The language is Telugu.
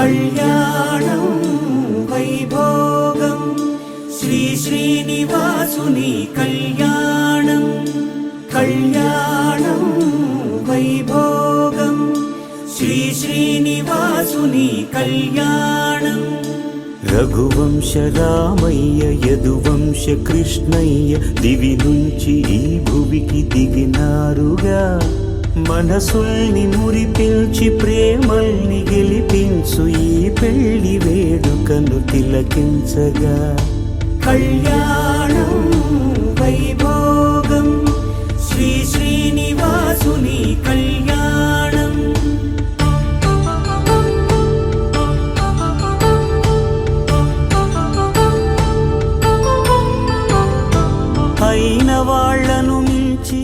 కళ్యాణం వైభోగం శ్రీ శ్రీనివాసుని కళ్యాణం కళ్యాణం వైభోగం శ్రీ శ్రీనివాసుని కళ్యాణం రఘువంశ రామయ్య యదువంశ కృష్ణయ్య దివి నుంచి ఈ భువికి దిగినారుగా మనసుల్ని మురిపిల్చి ప్రేమల్ని గెలిపించు ఈ పెళ్లి వేడుకను తిలకించగా కళ్యాణం వైభోగం శ్రీ శ్రీనివాసుని కళ్యాణం అయిన వాళ్లను మించి